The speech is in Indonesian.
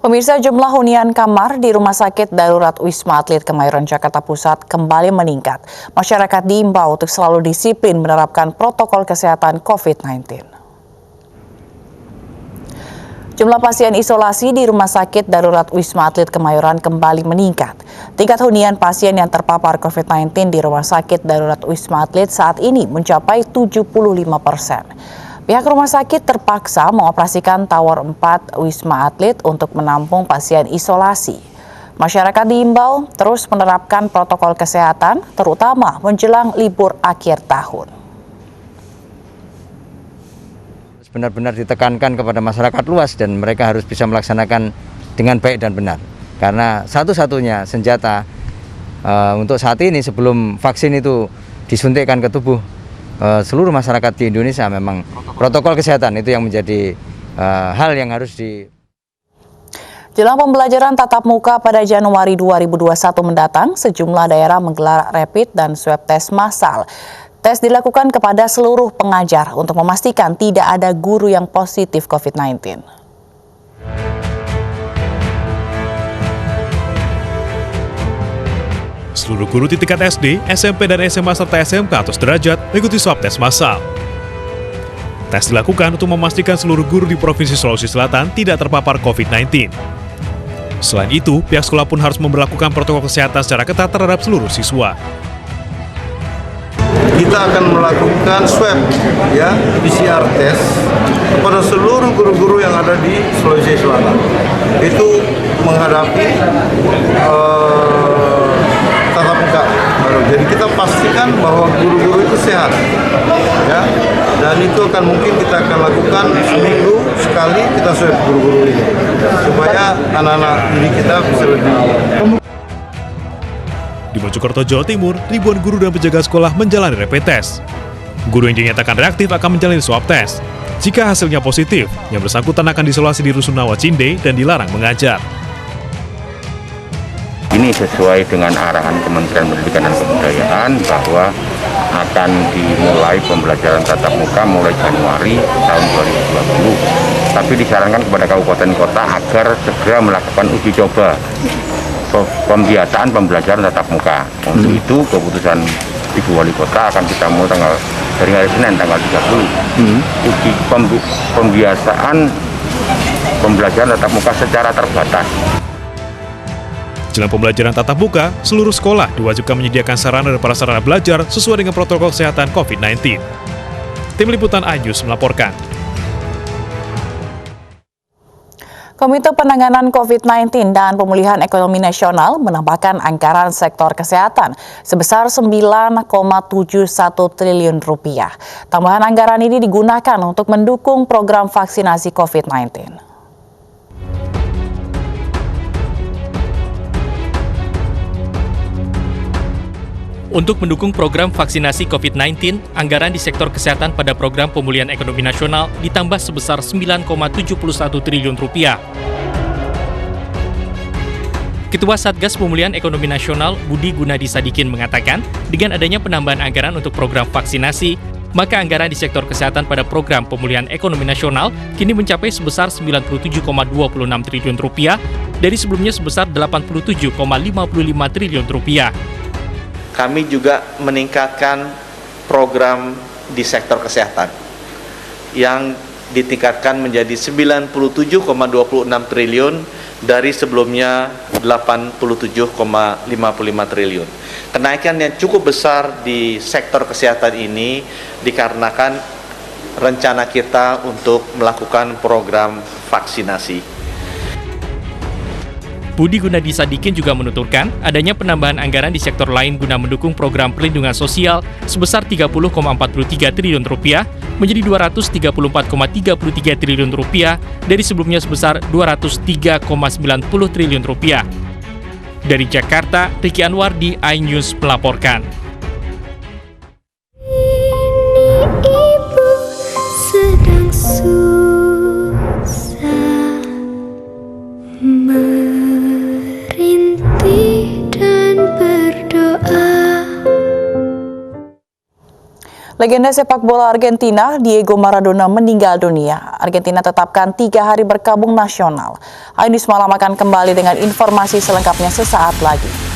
Pemirsa, jumlah hunian kamar di Rumah Sakit Darurat Wisma Atlet Kemayoran Jakarta Pusat kembali meningkat. Masyarakat diimbau untuk selalu disiplin menerapkan protokol kesehatan COVID-19. Jumlah pasien isolasi di Rumah Sakit Darurat Wisma Atlet Kemayoran kembali meningkat. Tingkat hunian pasien yang terpapar COVID-19 di Rumah Sakit Darurat Wisma Atlet saat ini mencapai 75%. Pihak rumah sakit terpaksa mengoperasikan Tower 4 Wisma Atlet untuk menampung pasien isolasi. Masyarakat diimbau terus menerapkan protokol kesehatan, terutama menjelang libur akhir tahun. Benar-benar ditekankan kepada masyarakat luas dan mereka harus bisa melaksanakan dengan baik dan benar. Karena satu-satunya senjata untuk saat ini sebelum vaksin itu disuntikkan ke tubuh seluruh masyarakat di Indonesia, memang protokol kesehatan itu yang menjadi hal yang harus Jelang pembelajaran tatap muka pada Januari 2021 mendatang, sejumlah daerah menggelar rapid dan swab test massal. Tes dilakukan kepada seluruh pengajar untuk memastikan tidak ada guru yang positif COVID-19. Seluruh guru di tingkat SD, SMP, dan SMA serta SMK atau sederajat mengikuti swab tes massal. Tes dilakukan untuk memastikan seluruh guru di Provinsi Sulawesi Selatan tidak terpapar COVID-19. Selain itu, pihak sekolah pun harus memberlakukan protokol kesehatan secara ketat terhadap seluruh siswa. Kita akan melakukan swab, PCR test kepada seluruh guru-guru yang ada di Sulawesi Selatan. Itu menghadapi tatap muka baru. Jadi kita pastikan bahwa guru-guru itu sehat, dan itu akan mungkin kita akan lakukan seminggu sekali kita swab guru-guru ini supaya anak-anak didik kita bisa lebih. Di Mojokerto, Jawa Timur, ribuan guru dan penjaga sekolah menjalani rapid test. Guru yang dinyatakan reaktif akan menjalani swab test. Jika hasilnya positif, yang bersangkutan akan diisolasi di Rusunawa Cinde dan dilarang mengajar. Ini sesuai dengan arahan Kementerian Pendidikan dan Kebudayaan bahwa akan dimulai pembelajaran tatap muka mulai Januari tahun 2020. Tapi disarankan kepada kabupaten kota agar segera melakukan uji coba pembiasaan pembelajaran tatap muka. Untuk itu keputusan Ibu Wali Kota akan kita mulai dari hari Senin tanggal 30. Uji pembiasaan pembelajaran tatap muka secara terbatas. Jelang pembelajaran tatap muka, seluruh sekolah diwajibkan menyediakan sarana dan prasarana belajar sesuai dengan protokol kesehatan COVID-19. Tim Liputan iNews melaporkan. Komite Penanganan COVID-19 dan Pemulihan Ekonomi Nasional menambahkan anggaran sektor kesehatan sebesar 9,71 triliun rupiah. Tambahan anggaran ini digunakan untuk mendukung program vaksinasi COVID-19. Untuk mendukung program vaksinasi COVID-19, anggaran di sektor kesehatan pada program pemulihan ekonomi nasional ditambah sebesar 9,71 triliun rupiah. Ketua Satgas Pemulihan Ekonomi Nasional Budi Gunadi Sadikin mengatakan, dengan adanya penambahan anggaran untuk program vaksinasi, maka anggaran di sektor kesehatan pada program pemulihan ekonomi nasional kini mencapai sebesar 97,26 triliun rupiah dari sebelumnya sebesar 87,55 triliun rupiah. Kami juga meningkatkan program di sektor kesehatan yang ditingkatkan menjadi 97,26 triliun dari sebelumnya 87,55 triliun. Kenaikan yang cukup besar di sektor kesehatan ini dikarenakan rencana kita untuk melakukan program vaksinasi. Budi Gunadi Sadikin juga menuturkan adanya penambahan anggaran di sektor lain guna mendukung program perlindungan sosial sebesar 30,43 triliun rupiah menjadi 234,33 triliun rupiah dari sebelumnya sebesar 203,90 triliun rupiah. Dari Jakarta, Riki Anwar di iNews melaporkan. Ibu sedang Legenda sepak bola Argentina, Diego Maradona meninggal dunia. Argentina tetapkan 3 hari berkabung nasional. Hal ini semalam akan kembali dengan informasi selengkapnya sesaat lagi.